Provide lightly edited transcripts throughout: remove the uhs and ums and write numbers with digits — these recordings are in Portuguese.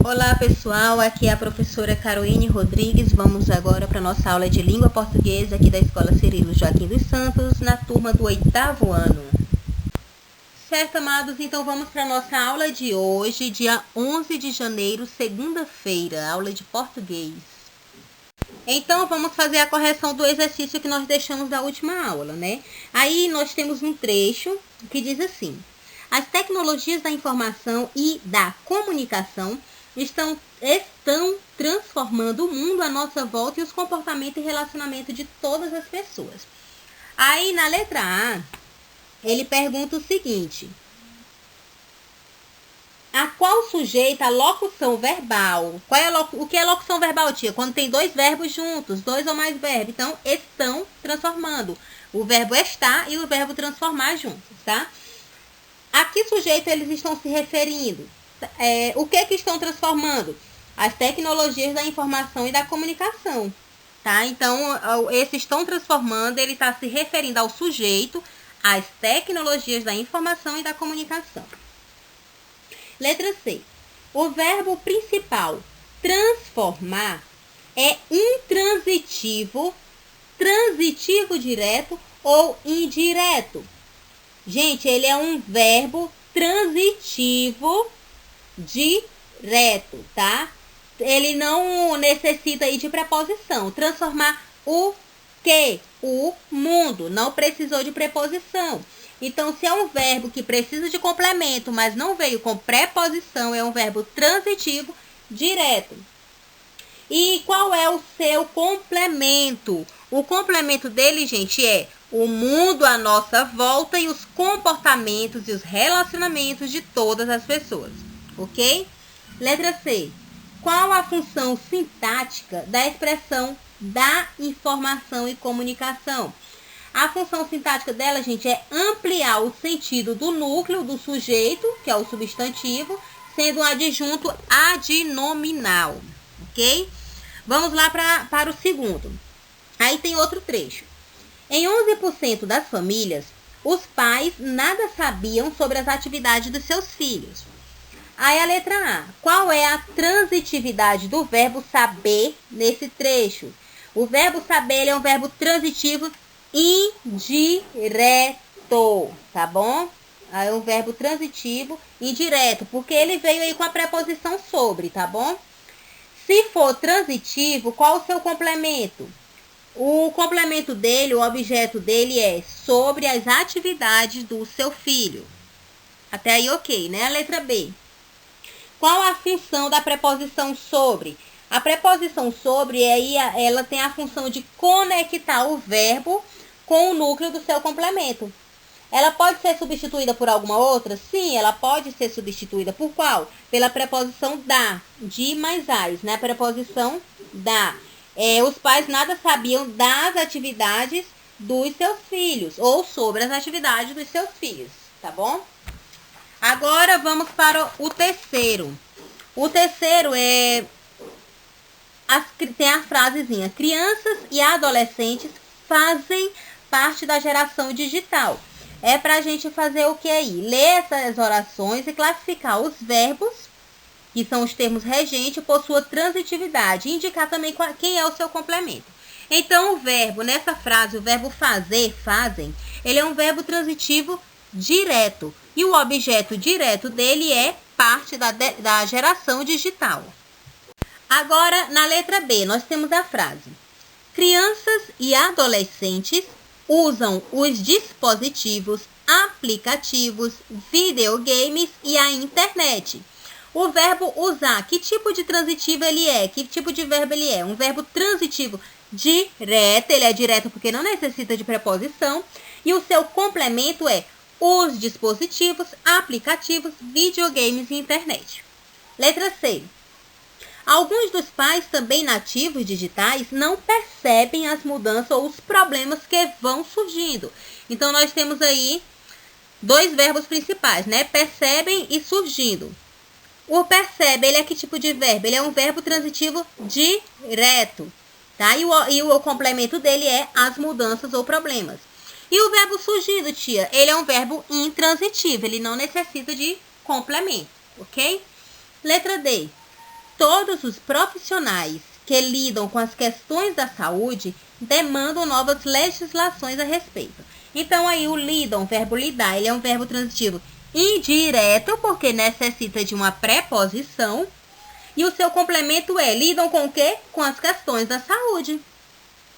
Olá pessoal, aqui é a professora Caroline Rodrigues. Vamos agora para a nossa aula de língua portuguesa aqui da Escola Cirilo Joaquim dos Santos, na turma do 8º ano. Certo, amados? Então vamos para a nossa aula de hoje, dia 11 de janeiro, segunda-feira, aula de português. Então vamos fazer a correção do exercício que nós deixamos da última aula, né? Aí nós temos um trecho que diz assim: as tecnologias da informação e da comunicação estão transformando o mundo à nossa volta e os comportamentos e relacionamento de todas as pessoas. Aí, na letra A, ele pergunta o seguinte: a qual sujeita a locução verbal? O que é locução verbal, tia? Quando tem dois verbos juntos, dois ou mais verbos. Então, estão transformando. O verbo estar e o verbo transformar juntos, tá? A que sujeito eles estão se referindo? O que estão transformando? As tecnologias da informação e da comunicação, tá? Então, esse estão transformando, ele está se referindo ao sujeito, às tecnologias da informação e da comunicação. Letra C. O verbo principal, transformar, é intransitivo, transitivo direto ou indireto? Gente, ele é um verbo transitivo direto, tá? Ele não necessita aí de preposição. Transformar o quê? O mundo. Não precisou de preposição. Então, se é um verbo que precisa de complemento, mas não veio com preposição, é um verbo transitivo direto. E qual é o seu complemento? O complemento dele, gente, é o mundo à nossa volta e os comportamentos e os relacionamentos de todas as pessoas, ok? Letra C. Qual a função sintática da expressão da informação e comunicação? A função sintática dela, gente, é ampliar o sentido do núcleo do sujeito, que é o substantivo, sendo um adjunto adnominal, ok? Vamos lá para o segundo. Aí tem outro trecho. Em 11% das famílias, os pais nada sabiam sobre as atividades dos seus filhos. Aí a letra A. Qual é a transitividade do verbo saber nesse trecho? O verbo saber ele é um verbo transitivo indireto, tá bom? Aí é um verbo transitivo indireto, porque ele veio aí com a preposição sobre, tá bom? Se for transitivo, qual o seu complemento? O complemento dele, o objeto dele é sobre as atividades do seu filho. Até aí ok, né? A letra B. Qual a função da preposição sobre? A preposição sobre, aí, ela tem a função de conectar o verbo com o núcleo do seu complemento. Ela pode ser substituída por alguma outra? Sim, ela pode ser substituída por qual? Pela preposição da, de mais as, né? A preposição da. Os pais nada sabiam das atividades dos seus filhos, ou sobre as atividades dos seus filhos, tá bom? Agora vamos para o terceiro. O terceiro tem a frasezinha: crianças e adolescentes fazem parte da geração digital. É para a gente fazer o que aí? Ler essas orações e classificar os verbos, que são os termos regentes, por sua transitividade, e indicar também quem é o seu complemento. Então, o verbo, nessa frase, o verbo fazer, fazem, ele é um verbo transitivo direto. E o objeto direto dele é parte da geração digital. Agora, na letra B, nós temos a frase: crianças e adolescentes usam os dispositivos, aplicativos, videogames e a internet. O verbo usar, que tipo de transitivo ele é? Que tipo de verbo ele é? Um verbo transitivo direto, ele é direto porque não necessita de preposição. E o seu complemento é os dispositivos, aplicativos, videogames e internet. Letra C. Alguns dos pais, também nativos digitais, não percebem as mudanças ou os problemas que vão surgindo. Então, nós temos aí dois verbos principais, né? Percebem e surgindo. O percebe, ele é que tipo de verbo? Ele é um verbo transitivo direto, tá? E o complemento dele é as mudanças ou problemas. E o verbo surgindo, tia, ele é um verbo intransitivo, ele não necessita de complemento, ok? Letra D. todos os profissionais que lidam com as questões da saúde demandam novas legislações a respeito. Então, aí o lidam, o verbo lidar, ele é um verbo transitivo indireto, porque necessita de uma preposição. E o seu complemento é, lidam com o quê? Com as questões da saúde.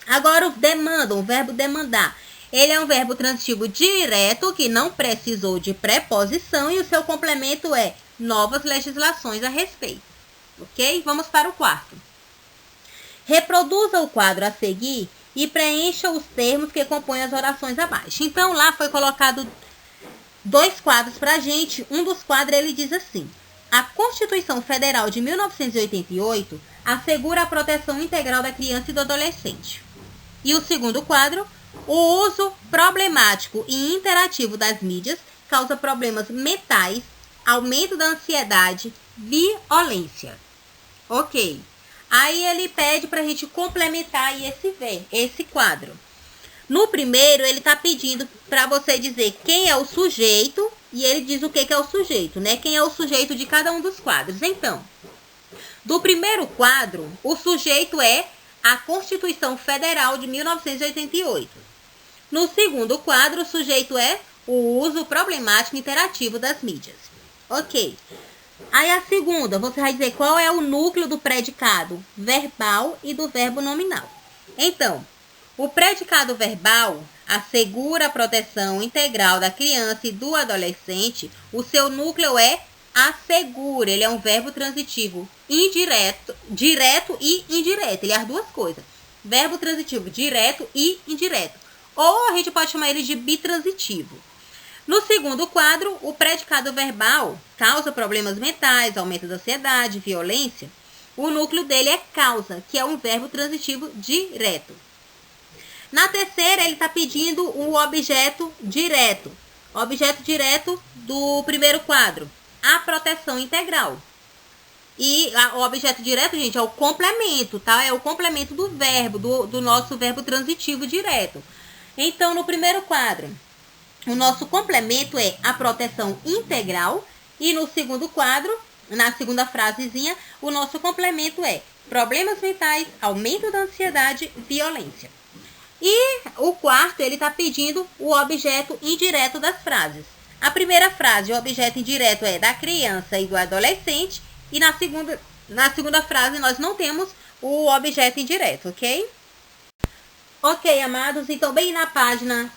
Agora, o demandam, o verbo demandar. Ele é um verbo transitivo direto, que não precisou de preposição, e o seu complemento é novas legislações a respeito. Ok? Vamos para o quarto. Reproduza o quadro a seguir e preencha os termos que compõem as orações abaixo. Então, lá foi colocado 2 quadros para a gente. Um dos quadros, ele diz assim: a Constituição Federal de 1988 assegura a proteção integral da criança e do adolescente. E o segundo quadro: o uso problemático e interativo das mídias causa problemas mentais, aumento da ansiedade, violência. Ok. Aí ele pede para a gente complementar aí esse quadro. No primeiro, ele está pedindo para você dizer quem é o sujeito, e ele diz o que é o sujeito, né? Quem é o sujeito de cada um dos quadros. Então, do primeiro quadro, o sujeito é a Constituição Federal de 1988. No segundo quadro, o sujeito é o uso problemático e interativo das mídias. Ok. Aí a segunda, você vai dizer qual é o núcleo do predicado verbal e do verbo nominal. Então, o predicado verbal assegura a proteção integral da criança e do adolescente. O seu núcleo é assegura. Ele é um verbo transitivo indireto, direto e indireto. Ele é as duas coisas. Verbo transitivo direto e indireto. Ou a gente pode chamar ele de bitransitivo. No segundo quadro, o predicado verbal causa problemas mentais, aumento da ansiedade, violência. O núcleo dele é causa, que é um verbo transitivo direto. Na terceira, ele está pedindo o objeto direto. Objeto direto do primeiro quadro, a proteção integral. E o objeto direto, gente, é o complemento, tá? É o complemento do verbo, do nosso verbo transitivo direto. Então, no primeiro quadro, o nosso complemento é a proteção integral. E no segundo quadro, na segunda frasezinha, o nosso complemento é problemas mentais, aumento da ansiedade, violência. E o quarto, ele está pedindo o objeto indireto das frases. A primeira frase, o objeto indireto é da criança e do adolescente. E na segunda frase, nós não temos o objeto indireto, ok? Ok, amados, então bem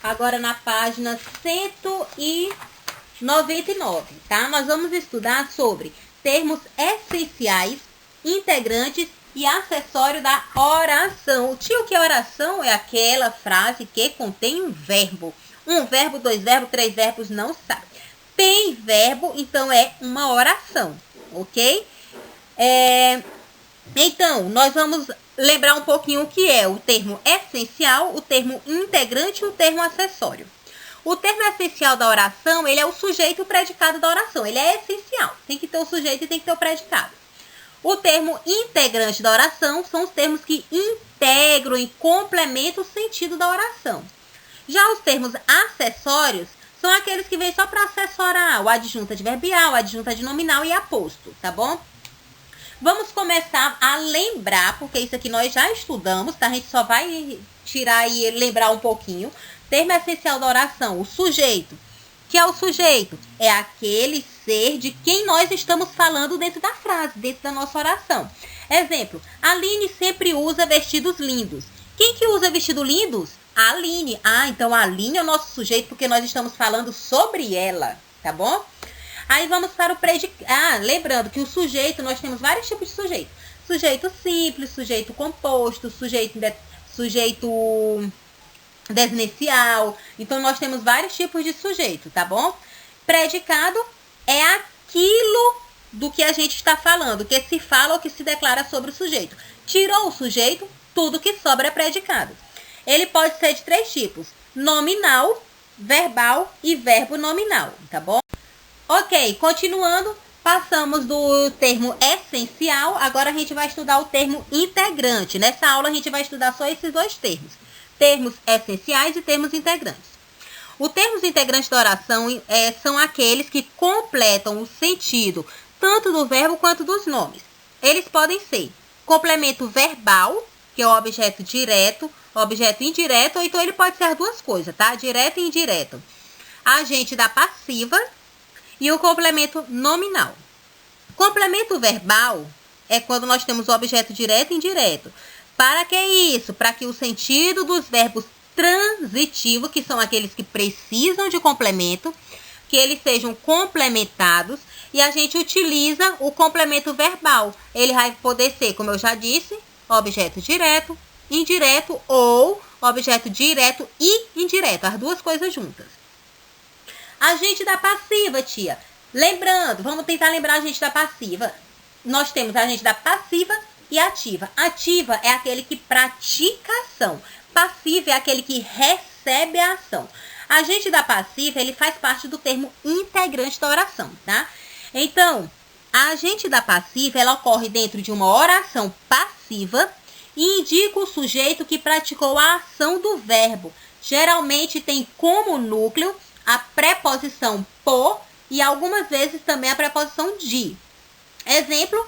agora na página 199, tá? Nós vamos estudar sobre termos essenciais, integrantes e acessório da oração. O que é oração? É aquela frase que contém um verbo. Um verbo, 2 verbos, 3 verbos, não sabe. Tem verbo, então é uma oração, ok? Então, nós vamos lembrar um pouquinho o que é o termo essencial, o termo integrante e o termo acessório. O termo essencial da oração, ele é o sujeito e o predicado da oração. Ele é essencial. Tem que ter o sujeito e tem que ter o predicado. O termo integrante da oração são os termos que integram e complementam o sentido da oração. Já os termos acessórios são aqueles que vêm só para acessorar o adjunto adverbial, o adjunto adnominal e aposto, tá bom? Vamos começar a lembrar, porque isso aqui nós já estudamos, tá? A gente só vai tirar e lembrar um pouquinho. Termo essencial da oração, o sujeito. Que é o sujeito? É aquele ser de quem nós estamos falando dentro da frase, dentro da nossa oração. Exemplo, Aline sempre usa vestidos lindos. Quem que usa vestidos lindos? A Aline. Ah, então a Aline é o nosso sujeito porque nós estamos falando sobre ela, tá bom? Aí vamos para o predicado. Lembrando que o sujeito, nós temos vários tipos de sujeito. Sujeito simples, sujeito composto, sujeito desinicial. Então, nós temos vários tipos de sujeito, tá bom? Predicado é aquilo do que a gente está falando, que se fala ou que se declara sobre o sujeito. Tirou o sujeito, tudo que sobra é predicado. Ele pode ser de 3 tipos: nominal, verbal e verbo nominal, tá bom? Ok, continuando, passamos do termo essencial, agora a gente vai estudar o termo integrante. Nessa aula a gente vai estudar só esses 2 termos, termos essenciais e termos integrantes. Os termos integrantes da oração são aqueles que completam o sentido tanto do verbo quanto dos nomes. eles podem ser complemento verbal, que é o objeto direto, objeto indireto, ou então ele pode ser as duas coisas, tá? Direto e indireto. Agente da passiva e o complemento nominal. Complemento verbal é quando nós temos o objeto direto e indireto. Para que isso? Para que o sentido dos verbos transitivos, que são aqueles que precisam de complemento, que eles sejam complementados, e a gente utiliza o complemento verbal. Ele vai poder ser, como eu já disse, objeto direto, indireto ou objeto direto e indireto, as duas coisas juntas. Agente da passiva, tia. Lembrando, vamos tentar lembrar a agente da passiva. Nós temos a agente da passiva e ativa. Ativa é aquele que pratica a ação. Passiva é aquele que recebe a ação. Agente da passiva, ele faz parte do termo integrante da oração, tá? Então, a agente da passiva, ela ocorre dentro de uma oração passiva e indica o sujeito que praticou a ação do verbo. Geralmente tem como núcleo a preposição por e algumas vezes também a preposição de. Exemplo,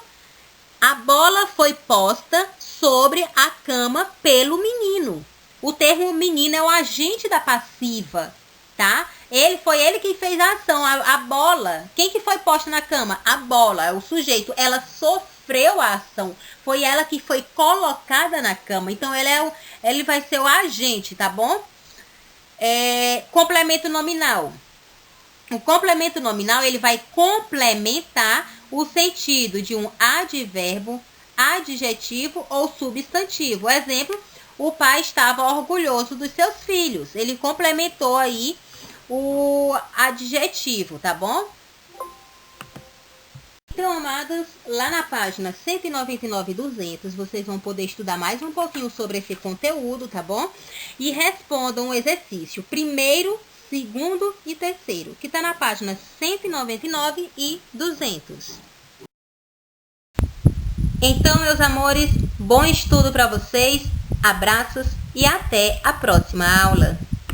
a bola foi posta sobre a cama pelo menino. O termo menino é o agente da passiva, tá? Foi ele que fez a ação, a bola. Quem que foi posta na cama? A bola, é o sujeito. Ela sofreu a ação. Foi ela que foi colocada na cama. Então, ele vai ser o agente, tá bom? Complemento nominal. O complemento nominal, ele vai complementar o sentido de um advérbio, adjetivo ou substantivo. Exemplo, o pai estava orgulhoso dos seus filhos. Ele complementou aí o adjetivo, tá bom? Então, amados, lá na página 199 e 200, vocês vão poder estudar mais um pouquinho sobre esse conteúdo, tá bom? E respondam o exercício primeiro, segundo e terceiro, que está na página 199 e 200. Então, meus amores, bom estudo para vocês, abraços e até a próxima aula!